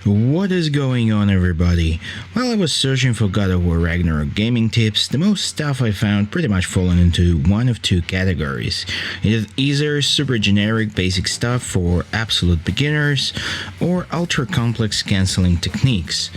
What is going on, everybody? While I was searching for GoW Ragnarok gaming tips, the most stuff I found pretty much fallen into one of two categories. It is either super generic basic stuff for absolute beginners, or ultra complex canceling techniques.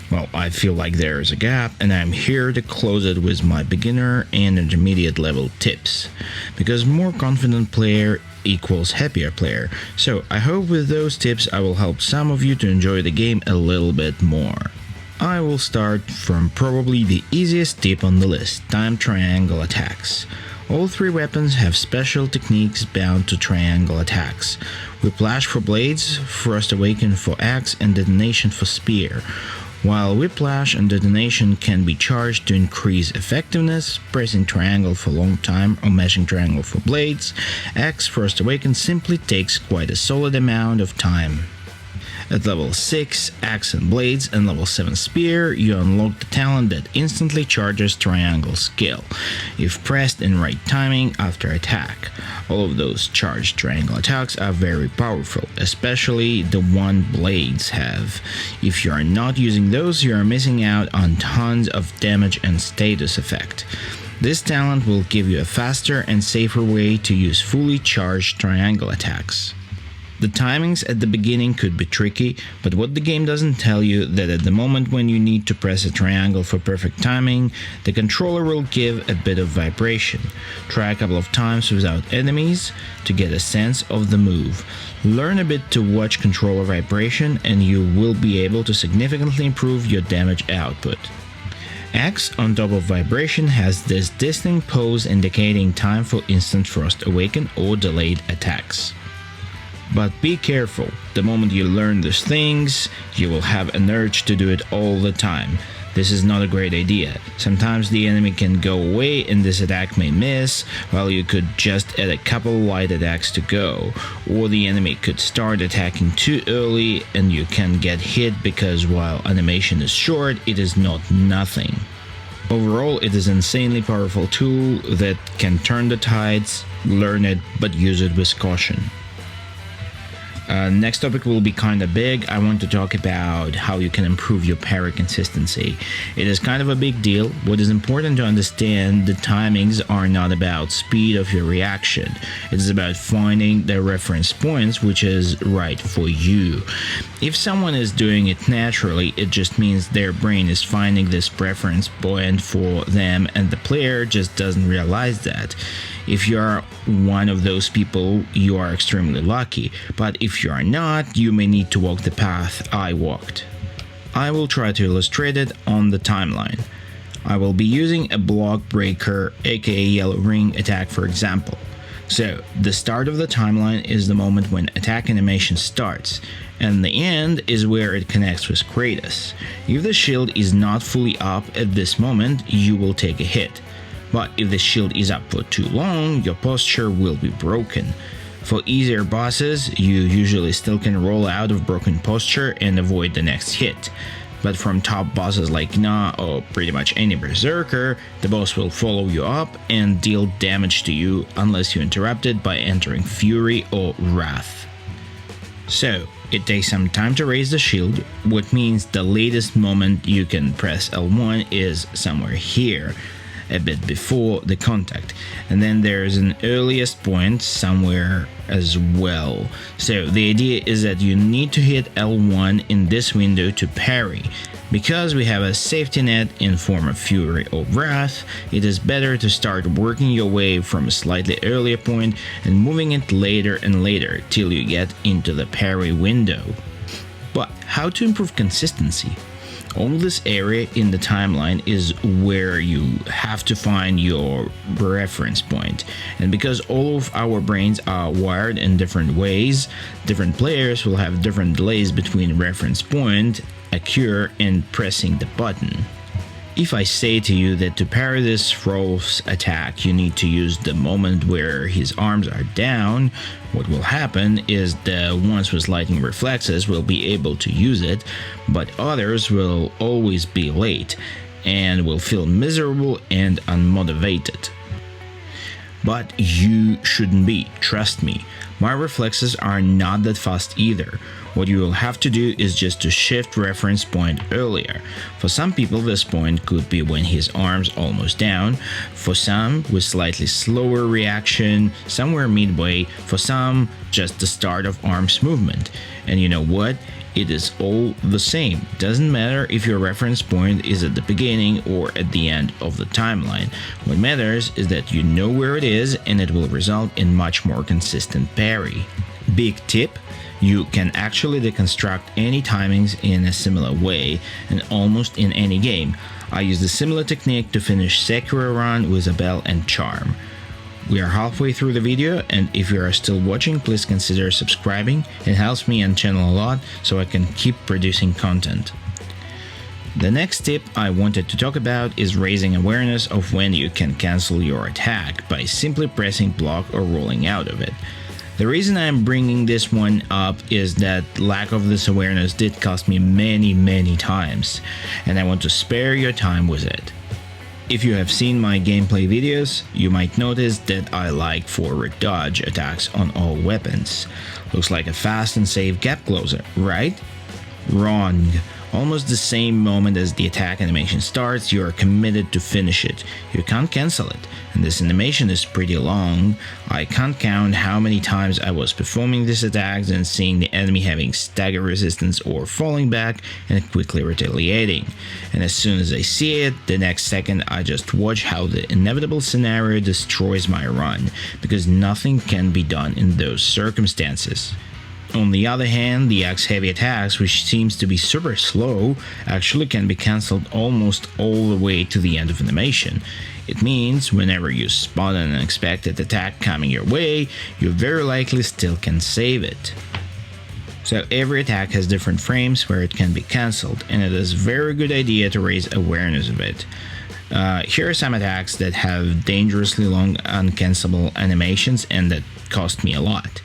Well, I feel like there is a gap, and I'm here to close it with my beginner and intermediate level tips. Because more confident player equals happier player. So I hope with those tips I will help some of you to enjoy the game a little bit more. I will start from probably the easiest tip on the list, time triangle attacks. All three weapons have special techniques bound to triangle attacks. Whiplash for blades, Frost Awaken for axe, and detonation for spear. While Whiplash and Detonation can be charged to increase effectiveness, pressing triangle for long time or mashing triangle for blades, Axe Frost Awaken simply takes quite a solid amount of time. At level 6, Axe and Blades, and level 7 Spear, you unlock the talent that instantly charges Triangle skill, if pressed in right timing after attack. All of those charged triangle attacks are very powerful, especially the one Blades have. If you are not using those, you are missing out on tons of damage and status effect. This talent will give you a faster and safer way to use fully charged triangle attacks. The timings at the beginning could be tricky, but what the game doesn't tell you that at the moment when you need to press a triangle for perfect timing, the controller will give a bit of vibration. Try a couple of times without enemies to get a sense of the move. Learn a bit to watch controller vibration and you will be able to significantly improve your damage output. Axe, on top of vibration, has this distinct pose indicating time for instant Frost Awaken or delayed attacks. But be careful, the moment you learn these things, you will have an urge to do it all the time. This is not a great idea. Sometimes the enemy can go away and this attack may miss, while you could just add a couple light attacks to go. Or the enemy could start attacking too early and you can get hit because while animation is short, it is not nothing. Overall, it is an insanely powerful tool that can turn the tides. Learn it, but use it with caution. Next topic will be kinda big. I want to talk about how you can improve your parry consistency. It is kind of a big deal. What is important to understand, the timings are not about speed of your reaction. It is about finding the reference points which is right for you. If someone is doing it naturally, it just means their brain is finding this preference point for them and the player just doesn't realize that. If you are one of those people, you are extremely lucky, but if you are not, you may need to walk the path I walked. I will try to illustrate it on the timeline. I will be using a block breaker, aka yellow ring attack, for example. So, the start of the timeline is the moment when attack animation starts, and the end is where it connects with Kratos. If the shield is not fully up at this moment, you will take a hit. But if the shield is up for too long, your posture will be broken. For easier bosses, you usually still can roll out of broken posture and avoid the next hit. But from top bosses like Na or pretty much any berserker, the boss will follow you up and deal damage to you unless you interrupt it by entering Fury or Wrath. So, it takes some time to raise the shield, which means the latest moment you can press L1 is somewhere here, a bit before the contact, and then there's an earliest point somewhere as well. So the idea is that you need to hit L1 in this window to parry. Because we have a safety net in form of Fury or Wrath, it is better to start working your way from a slightly earlier point and moving it later and later till you get into the parry window. But how to improve consistency? All this area in the timeline is where you have to find your reference point. And because all of our brains are wired in different ways, different players will have different delays between reference point, occur, and pressing the button. If I say to you that to parry this Rolf's attack you need to use the moment where his arms are down, what will happen is the ones with lightning reflexes will be able to use it, but others will always be late and will feel miserable and unmotivated. But you shouldn't be, trust me. My reflexes are not that fast either. What you will have to do is just to shift reference point earlier. For some people this point could be when his arm's almost down, for some with slightly slower reaction, somewhere midway, for some just the start of arm's movement. And you know what? It is all the same. Doesn't matter if your reference point is at the beginning or at the end of the timeline. What matters is that you know where it is, and it will result in much more consistent parry. Big tip: you can actually deconstruct any timings in a similar way and almost in any game. I used a similar technique to finish Sekiro run with a bell and charm. We are halfway through the video, and if you are still watching, please consider subscribing. It helps me and channel a lot so I can keep producing content. The next tip I wanted to talk about is raising awareness of when you can cancel your attack by simply pressing block or rolling out of it. The reason I'm bringing this one up is that lack of this awareness did cost me many times, and I want to spare your time with it. If you have seen my gameplay videos, you might notice that I like forward dodge attacks on all weapons. Looks like a fast and safe gap closer, right? Wrong. Almost the same moment as the attack animation starts, you are committed to finish it. You can't cancel it, and this animation is pretty long. I can't count how many times I was performing these attacks and seeing the enemy having stagger resistance or falling back and quickly retaliating. And as soon as I see it, the next second I just watch how the inevitable scenario destroys my run, because nothing can be done in those circumstances. On the other hand, the axe-heavy attacks, which seems to be super slow, actually can be cancelled almost all the way to the end of animation. It means whenever you spot an unexpected attack coming your way, you very likely still can save it. So every attack has different frames where it can be cancelled, and it is a very good idea to raise awareness of it. Here are some attacks that have dangerously long uncancelable animations and that cost me a lot.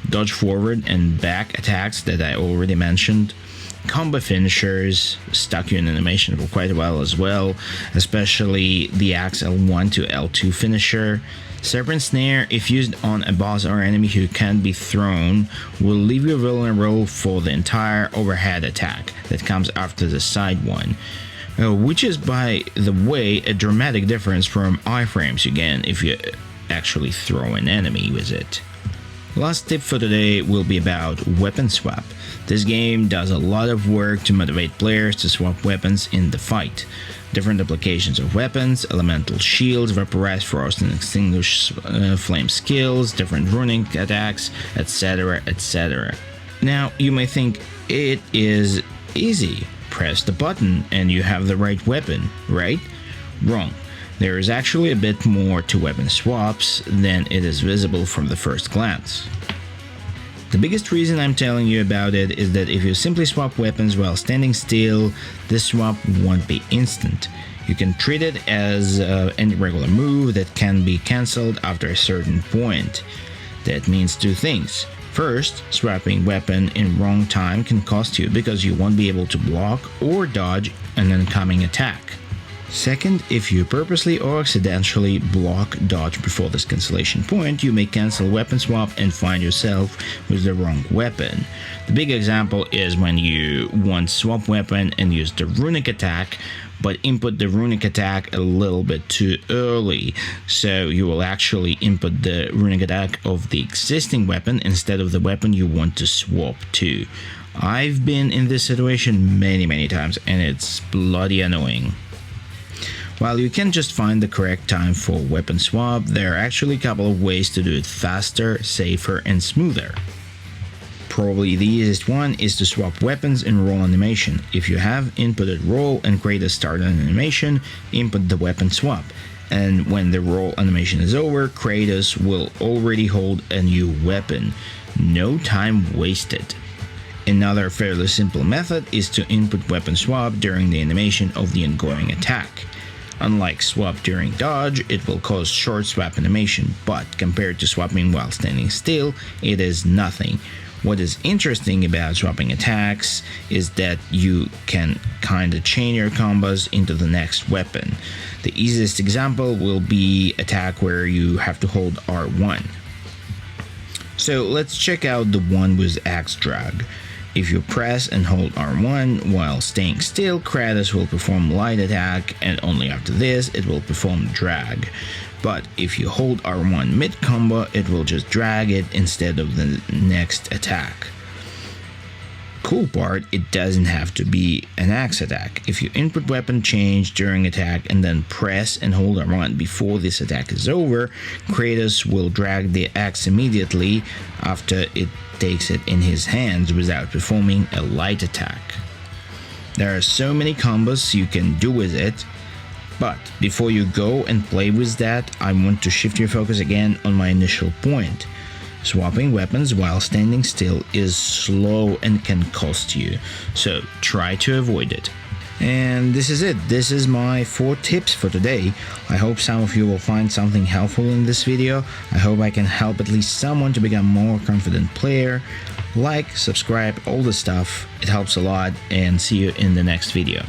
Dodge forward and back attacks that I already mentioned. Combo finishers stuck you in animation for quite a while as well, especially the axe L1 to L2 finisher. Serpent Snare, if used on a boss or enemy who can't be thrown, will leave you vulnerable for the entire overhead attack that comes after the side one. Which is, by the way, a dramatic difference from iframes you get if you actually throw an enemy with it. Last tip for today will be about weapon swap. This game does a lot of work to motivate players to swap weapons in the fight. Different applications of weapons, elemental shields, vaporize, frost and extinguish flame skills, different running attacks, etc, etc. Now you may think it is easy. Press the button and you have the right weapon, right? Wrong. There is actually a bit more to weapon swaps than it is visible from the first glance. The biggest reason I'm telling you about it is that if you simply swap weapons while standing still, this swap won't be instant. You can treat it as any regular move that can be cancelled after a certain point. That means two things. First, swapping weapon in wrong time can cost you because you won't be able to block or dodge an incoming attack. Second, if you purposely or accidentally block dodge before this cancellation point, you may cancel weapon swap and find yourself with the wrong weapon. The big example is when you want swap weapon and use the runic attack, but input the runic attack a little bit too early, so you will actually input the runic attack of the existing weapon instead of the weapon you want to swap to. I've been in this situation many times, and it's bloody annoying. While you can just find the correct time for weapon swap, there are actually a couple of ways to do it faster, safer, and smoother. Probably the easiest one is to swap weapons in roll animation. If you have inputted roll and create a start animation, input the weapon swap. And when the roll animation is over, Kratos will already hold a new weapon. No time wasted. Another fairly simple method is to input weapon swap during the animation of the ongoing attack. Unlike swap during dodge, it will cause short swap animation, but compared to swapping while standing still, it is nothing. What is interesting about swapping attacks is that you can kinda chain your combos into the next weapon. The easiest example will be attack where you have to hold R1. So let's check out the one with axe drag. If you press and hold R1 while staying still, Kratos will perform light attack, and only after this it will perform drag. But if you hold R1 mid combo, it will just drag it instead of the next attack. Cool part, it doesn't have to be an axe attack. If you input weapon change during attack and then press and hold R1 before this attack is over, Kratos will drag the axe immediately after it takes it in his hands without performing a light attack. There are so many combos you can do with it, but before you go and play with that, I want to shift your focus again on my initial point. Swapping weapons while standing still is slow and can cost you, so try to avoid it. And this is it. This is my 4 tips for today. I hope some of you will find something helpful in this video. I hope I can help at least someone to become a more confident player. Like, subscribe, all the stuff. It helps a lot, and see you in the next video.